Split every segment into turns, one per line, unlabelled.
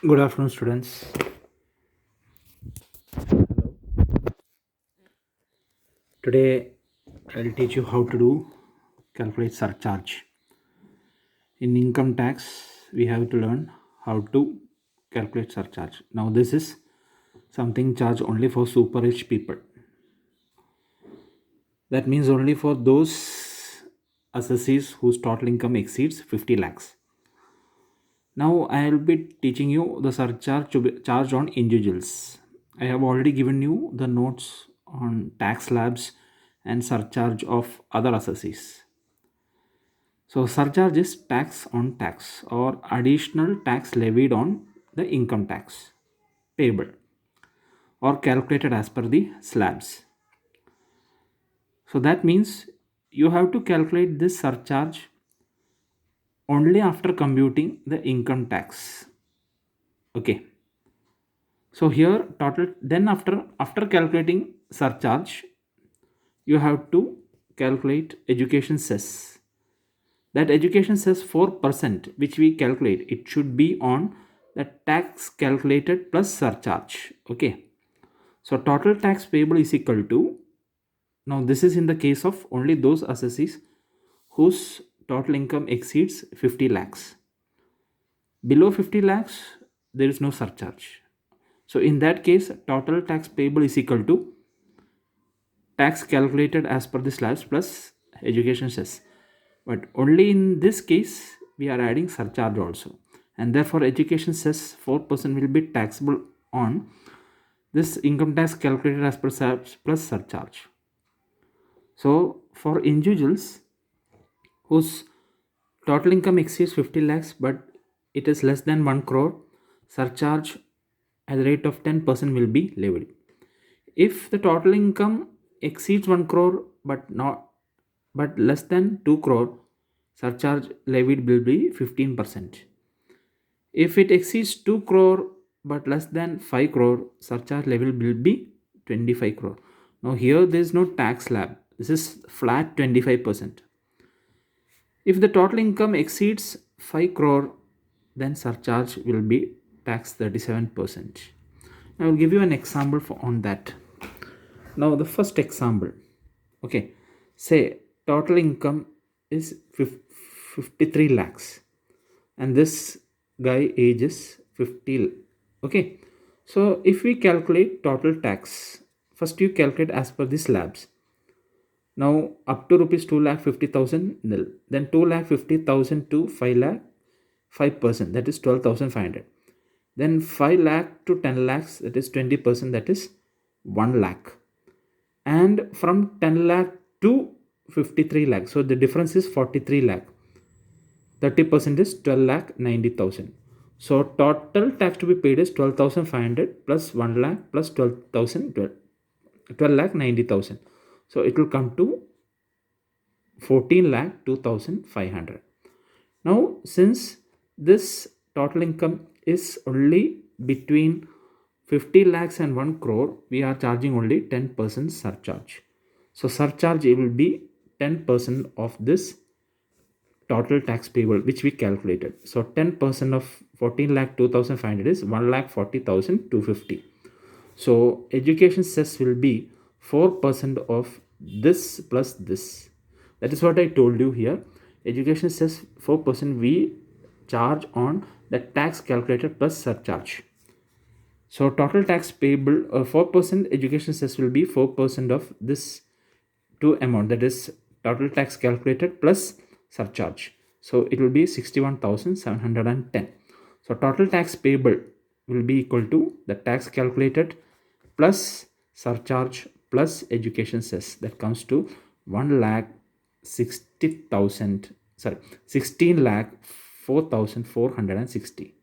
Good afternoon, students. Today, I'll teach you how to calculate surcharge. In income tax, we have to learn how to calculate surcharge. Now, this is something charged only for super rich people. That means only for those assessees whose total income exceeds 50 lakhs. Now, I'll be teaching you the surcharge to be charged on individuals. I have already given you the notes on tax slabs and surcharge of other assessees. So, surcharge is tax on tax or additional tax levied on the income tax payable or calculated as per the slabs. So, that means you have to calculate this surcharge only after computing the income tax. Okay. So here total then after calculating surcharge, you have to calculate education cess. That education cess 4% which we calculate, it should be on the tax calculated plus surcharge. Okay. So total tax payable is equal to, now this is in the case of only those assessees whose total income exceeds 50 lakhs. Below 50 lakhs, there is no surcharge. So in that case, total tax payable is equal to tax calculated as per the slabs plus education cess. But only in this case, we are adding surcharge also. And therefore, education cess 4% will be taxable on this income tax calculated as per slabs plus surcharge. So for individuals whose total income exceeds 50 lakhs but it is less than 1 crore, surcharge at the rate of 10% will be levied. If the total income exceeds 1 crore but less than 2 crore, surcharge levied will be 15%. If it exceeds 2 crore but less than 5 crore, surcharge level will be 25 crore. Now here there is no tax slab. This is flat 25%. If the total income exceeds 5 crore, then surcharge will be tax 37%. I will give you an example on that. Now the first example, okay, say total income is 53 lakhs and this guy age is 50. Okay, so if we calculate total tax, first you calculate as per the slabs. Now up to rupees 2 lakh 50,000 nil, then 2 lakh 50,000 to 5 lakh 5%, that is 12,500. Then 5 lakh to 10 lakhs, that is 20%, that is 1 lakh. And from 10 lakh to 53 lakh, so the difference is 43 lakh. 30% is 12 lakh 90,000. So total tax to be paid is 12,500 plus 1 lakh plus 12,000, 12 lakh 90,000. So it will come to 14 lakh 2,500. Now since this total income is only between 50 lakhs and 1 crore, we are charging only 10% surcharge. So surcharge will be 10% of this total tax payable which we calculated. So 10% of 14 lakh 2,500 is 1 lakh 40,250. So education cess will be 4% of this plus this. That is what I told you here. Education cess 4% we charge on the tax calculated plus surcharge. So total tax payable 4% education cess will be 4% of this two amount, that is total tax calculated plus surcharge. So it will be 61,710. So total tax payable will be equal to the tax calculated plus surcharge plus education cess, that comes to 1 lakh 60,000, sorry, 16 lakh 4,460.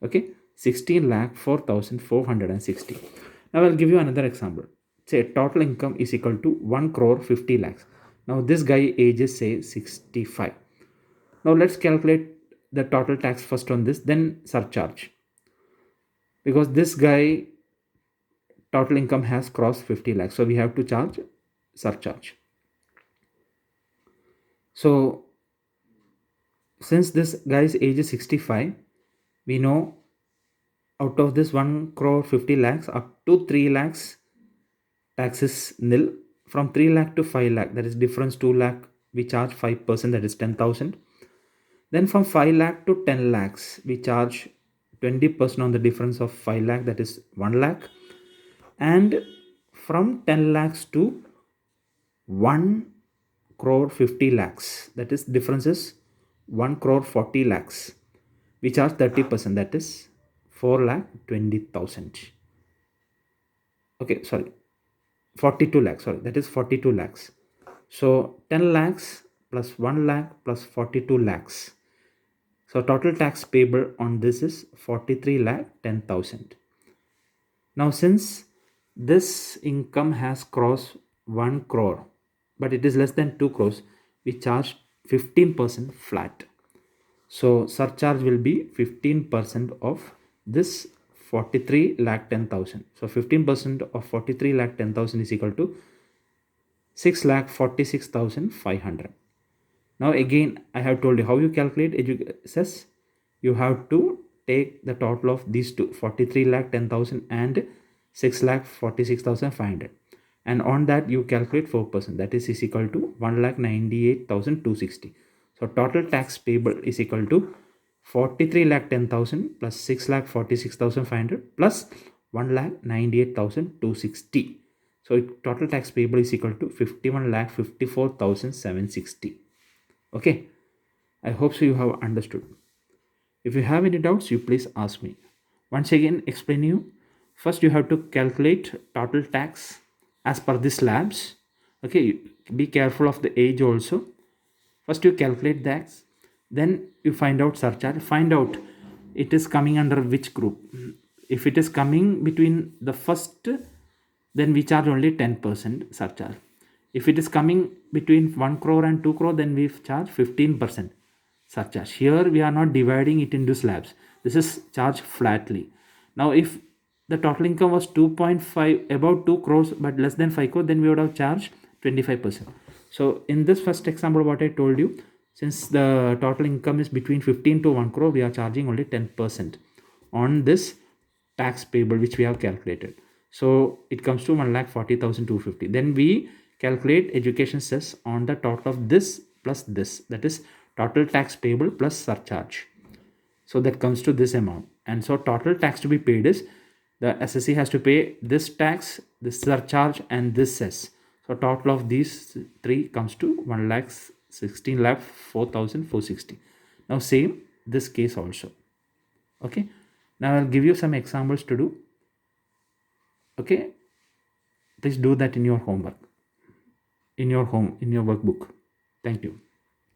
Okay, 16 lakh 4,460. Now I'll give you another example. Say total income is equal to 1 crore 50 lakhs. Now this guy ages say 65. Now let's calculate the total tax first on this, then surcharge, because this guy total income has crossed 50 lakhs, so we have to charge surcharge. So since this guy's age is 65, we know Out of this 1 crore 50 lakhs, up to 3 lakhs, tax is nil. From 3 lakh to 5 lakh, that is difference 2 lakh, we charge 5%, that is 10,000. Then from 5 lakh to 10 lakhs, we charge 20% on the difference of 5 lakh, that is 1 lakh. And from 10 lakhs to 1 crore 50 lakhs, that is difference is 1 crore 40 lakhs, we charge 30%, that is 4 lakh 20,000. Okay, sorry, 42 lakhs, sorry, that is 42 lakhs. So 10 lakhs plus 1 lakh plus 42 lakhs. So total tax payable on this is 43 lakh 10,000. Now since this income has crossed 1 crore, but it is less than 2 crores, we charge 15% flat. So surcharge will be 15% of this 43 lakh 10,000. So 15% of 43 lakh 10,000 is equal to 6 lakh 46,500. Now again, I have told you how you calculate cess. You have to take the total of these two, 43 lakh 10,000 and 6 lakh 46,500. And on that you calculate 4%, that is equal to 1 lakh 98,260. So total tax payable is equal to 43 lakh 10,000 plus 6 lakh 46,500 plus 1 lakh 98,260. So total tax payable is equal to 51 lakh 54,760. Okay, I hope so you have understood. If you have any doubts, you please ask me. Once again, explain you. First, you have to calculate total tax as per the slabs. Okay, be careful of the age also. First, you calculate that. Then you find out surcharge. Find out it is coming under which group. If it is coming between the first, then we charge only 10% surcharge. If it is coming between 1 crore and 2 crore, then we charge 15% surcharge. Here we are not dividing it into slabs. This is charged flatly. Now if the total income was 2.5, about 2 crores but less than 5 crore, then we would have charged 25%. So in this first example, what I told you, since the total income is between 15 to 1 crore, we are charging only 10% on this tax payable which we have calculated. So it comes to 1,40,250. Then we calculate education cess on the total of this plus this, that is total tax payable plus surcharge. So that comes to this amount. And so total tax to be paid is the SSC has to pay this tax, this surcharge, and this cess. So total of these three comes to 1 lakh 16 lakh 4,460. Now same this case also. Okay. Now I'll give you some examples to do. Okay. Please do that in your homework, in your home, in your workbook. Thank you.